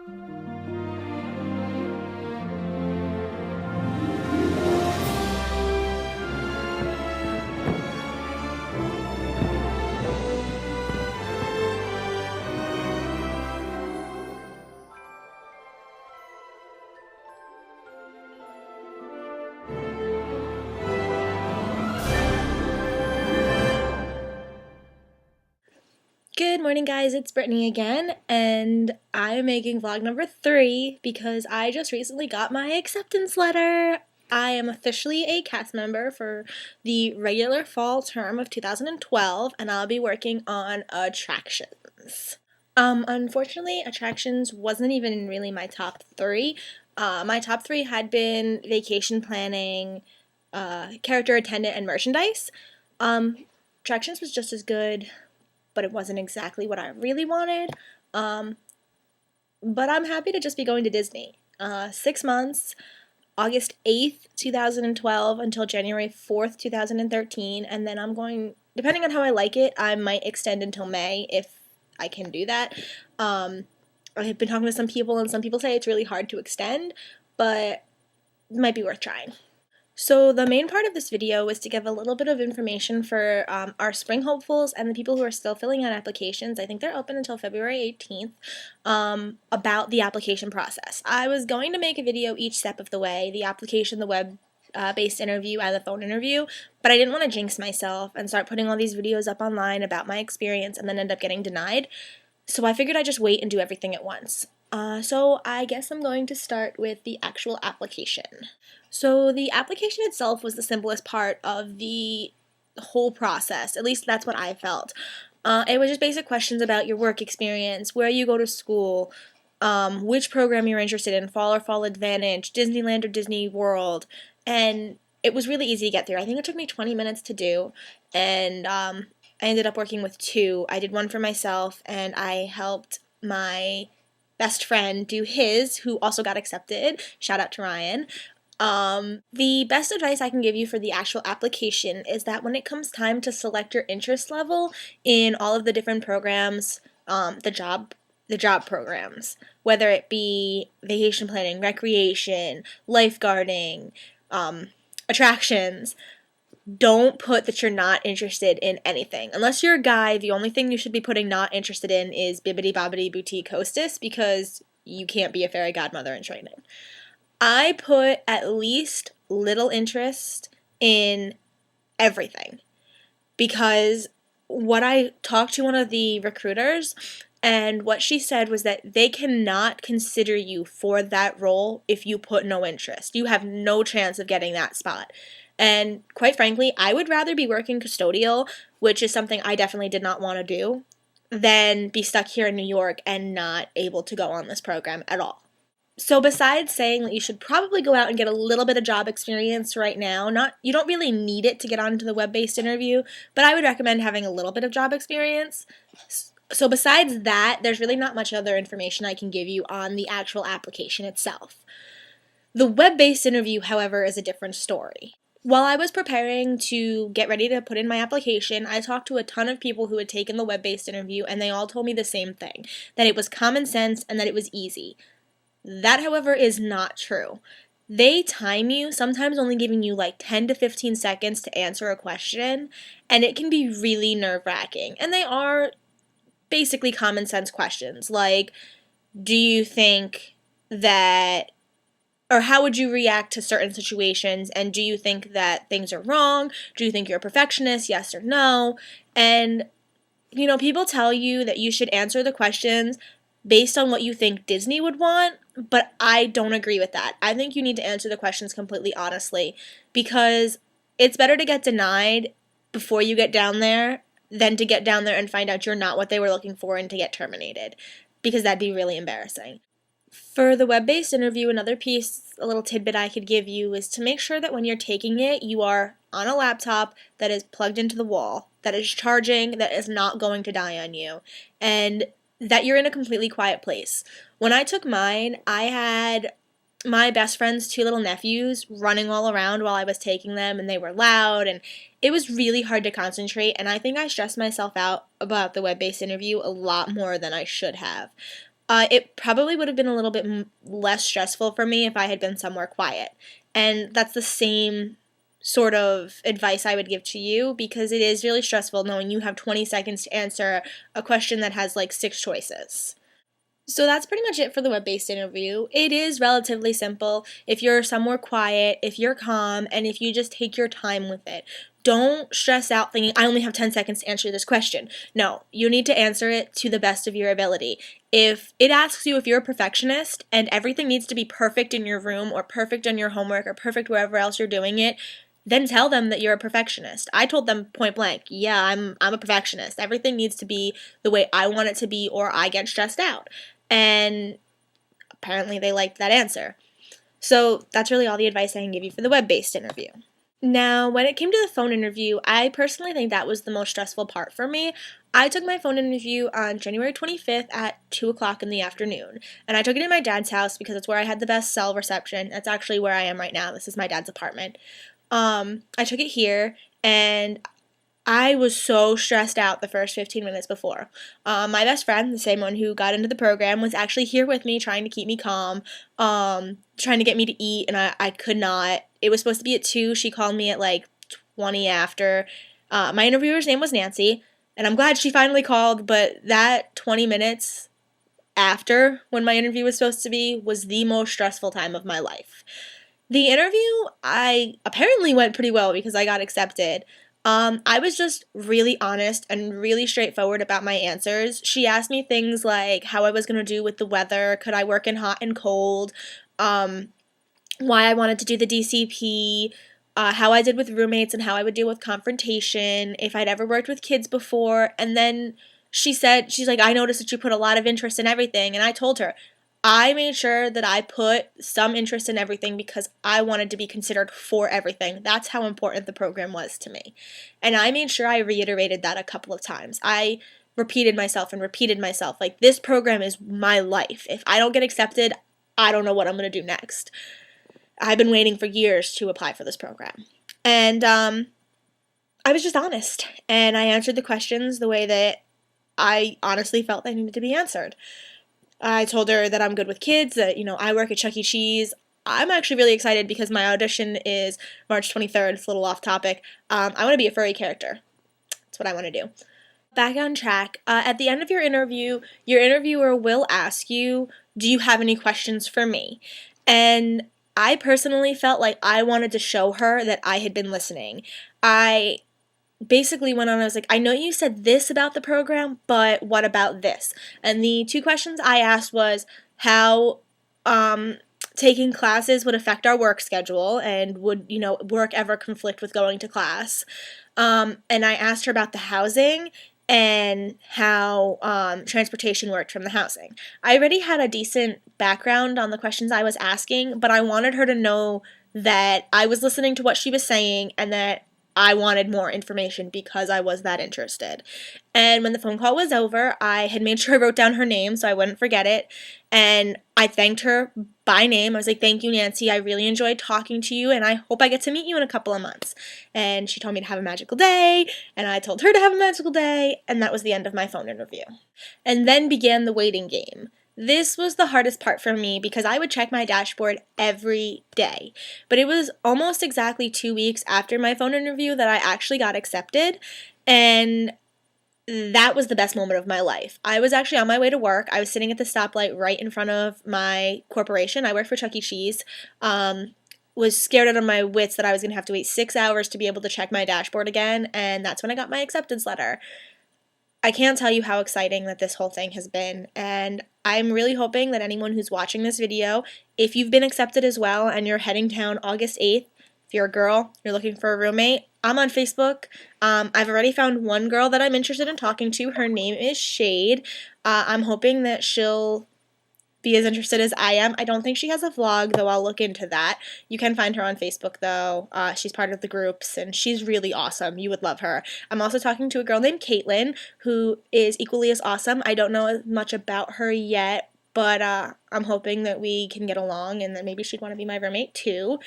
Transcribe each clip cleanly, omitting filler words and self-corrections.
Good morning, guys. It's Brittany again, and I'm making vlog number 3 because I just recently got my acceptance letter. I am officially a cast member for the regular fall term of 2012, and I'll be working on attractions. Unfortunately, attractions wasn't even really my top 3. My top 3 had been vacation planning, character attendant, and merchandise. Attractions was just as good, but it wasn't exactly what I really wanted. But I'm happy to just be going to Disney. 6 months, August 8th, 2012 until January 4th, 2013, and then I'm going, depending on how I like it, I might extend until May if I can do that. I've been talking to some people, and some people say it's really hard to extend, but it might be worth trying. So the main part of this video was to give a little bit of information for our spring hopefuls and the people who are still filling out applications. I think they're open until February 18th, about the application process. I was going to make a video each step of the way, the application, the web-based interview, and the phone interview, but I didn't want to jinx myself and start putting all these videos up online about my experience and then end up getting denied. So I figured I'd just wait and do everything at once. So I guess I'm going to start with the actual application. So the application itself was the simplest part of the whole process. At least that's what I felt. It was just basic questions about your work experience, where you go to school, which program you're interested in, Fall or Fall Advantage, Disneyland or Disney World, and it was really easy to get through. I think it took me 20 minutes to do, and I ended up working with 2. I did one for myself, and I helped my best friend do his, who also got accepted. Shout out to Ryan. The best advice I can give you for the actual application is that when it comes time to select your interest level in all of the different programs, the job programs, whether it be vacation planning, recreation, lifeguarding, attractions, don't put that you're not interested in anything. Unless you're a guy, the only thing you should be putting not interested in is Bibbidi Bobbidi Boutique Hostess, because you can't be a fairy godmother in training. I put at least little interest in everything, because what I talked to one of the recruiters, and what she said was that they cannot consider you for that role if you put no interest. You have no chance of getting that spot. And quite frankly, I would rather be working custodial, which is something I definitely did not want to do, than be stuck here in New York and not able to go on this program at all. So besides saying that you should probably go out and get a little bit of job experience right now, you don't really need it to get onto the web-based interview, but I would recommend having a little bit of job experience. So besides that, there's really not much other information I can give you on the actual application itself. The web-based interview, however, is a different story. While I was preparing to get ready to put in my application, I talked to a ton of people who had taken the web-based interview, and they all told me the same thing, that it was common sense and that it was easy. That, however, is not true. They time you, sometimes only giving you like 10 to 15 seconds to answer a question, and it can be really nerve-wracking. And they are basically common sense questions, like, do you think that, or how would you react to certain situations, and do you think that things are wrong? Do you think you're a perfectionist? Yes or no? And, you know, people tell you that you should answer the questions based on what you think Disney would want, but I don't agree with that. I think you need to answer the questions completely honestly, because it's better to get denied before you get down there than to get down there and find out you're not what they were looking for and to get terminated, because that'd be really embarrassing. For the web-based interview, another piece, a little tidbit I could give you is to make sure that when you're taking it, you are on a laptop that is plugged into the wall, that is charging, that is not going to die on you, and that you're in a completely quiet place. When I took mine, I had my best friend's 2 little nephews running all around while I was taking them, and they were loud, and it was really hard to concentrate, and I think I stressed myself out about the web-based interview a lot more than I should have. It probably would have been a little bit less stressful for me if I had been somewhere quiet. And that's the same sort of advice I would give to you, because it is really stressful knowing you have 20 seconds to answer a question that has like 6 choices. So that's pretty much it for the web-based interview. It is relatively simple if you're somewhere quiet, if you're calm, and if you just take your time with it. Don't stress out thinking, I only have 10 seconds to answer this question. No, you need to answer it to the best of your ability. If it asks you if you're a perfectionist and everything needs to be perfect in your room or perfect on your homework or perfect wherever else you're doing it, then tell them that you're a perfectionist. I told them point blank, yeah, I'm a perfectionist. Everything needs to be the way I want it to be or I get stressed out. And apparently they liked that answer. So that's really all the advice I can give you for the web-based interview. Now, when it came to the phone interview, I personally think that was the most stressful part for me. I took my phone interview on January 25th at 2 o'clock in the afternoon. And I took it in my dad's house because it's where I had the best cell reception. That's actually where I am right now. This is my dad's apartment. I took it here, and I was so stressed out the first 15 minutes before. My best friend, the same one who got into the program, was actually here with me trying to keep me calm, trying to get me to eat, and I could not. It was supposed to be at 2. She called me at like 20 after. My interviewer's name was Nancy, and I'm glad she finally called, but that 20 minutes after when my interview was supposed to be was the most stressful time of my life. The interview, I apparently went pretty well because I got accepted. I was just really honest and really straightforward about my answers. She asked me things like how I was going to do with the weather, could I work in hot and cold, why I wanted to do the DCP, how I did with roommates and how I would deal with confrontation, if I'd ever worked with kids before, and then she's like, I noticed that you put a lot of interest in everything, and I told her, I made sure that I put some interest in everything because I wanted to be considered for everything. That's how important the program was to me. And I made sure I reiterated that a couple of times. I repeated myself and repeated myself, like, this program is my life. If I don't get accepted, I don't know what I'm going to do next. I've been waiting for years to apply for this program. And I was just honest. And I answered the questions the way that I honestly felt they needed to be answered. I told her that I'm good with kids, that, I work at Chuck E. Cheese. I'm actually really excited because my audition is March 23rd. It's a little off topic. I want to be a furry character. That's what I want to do. Back on track. At the end of your interviewer will ask you, do you have any questions for me? And I personally felt like I wanted to show her that I had been listening. I basically went on, I was like, I know you said this about the program, but what about this? And the 2 questions I asked was how taking classes would affect our work schedule, and would, work ever conflict with going to class. And I asked her about the housing and how transportation worked from the housing. I already had a decent background on the questions I was asking, but I wanted her to know that I was listening to what she was saying and that I wanted more information because I was that interested. And when the phone call was over, I had made sure I wrote down her name so I wouldn't forget it. And I thanked her by name. I was like, thank you, Nancy. I really enjoyed talking to you, and I hope I get to meet you in a couple of months. And she told me to have a magical day, and I told her to have a magical day, and that was the end of my phone interview. And then began the waiting game. This was the hardest part for me because I would check my dashboard every day. But it was almost exactly 2 weeks after my phone interview that I actually got accepted, and that was the best moment of my life. I was actually on my way to work. I was sitting at the stoplight right in front of my corporation. I work for Chuck E. Cheese. Was scared out of my wits that I was going to have to wait 6 hours to be able to check my dashboard again, and that's when I got my acceptance letter. I can't tell you how exciting that this whole thing has been, and I'm really hoping that anyone who's watching this video, if you've been accepted as well and you're heading down August 8th, if you're a girl, you're looking for a roommate, I'm on Facebook. I've already found one girl that I'm interested in talking to. Her name is Shaedde. I'm hoping that she'll be as interested as I am. I don't think she has a vlog, though I'll look into that. You can find her on Facebook, though. She's part of the groups, and she's really awesome. You would love her. I'm also talking to a girl named Caitlin, who is equally as awesome. I don't know as much about her yet, but I'm hoping that we can get along and that maybe she'd want to be my roommate, too.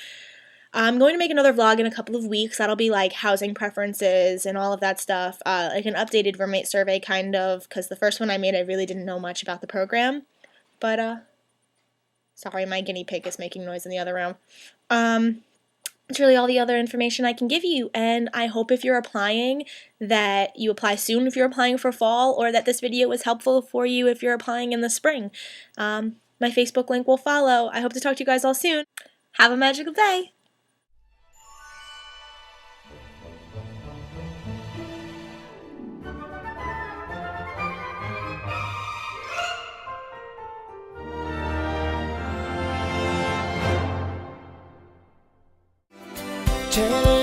I'm going to make another vlog in a couple of weeks. That'll be like housing preferences and all of that stuff, like an updated roommate survey kind of, because the first one I made I really didn't know much about the program. But, sorry, my guinea pig is making noise in the other room. It's really all the other information I can give you, and I hope if you're applying that you apply soon if you're applying for fall, or that this video was helpful for you if you're applying in the spring. My Facebook link will follow. I hope to talk to you guys all soon. Have a magical day! Tell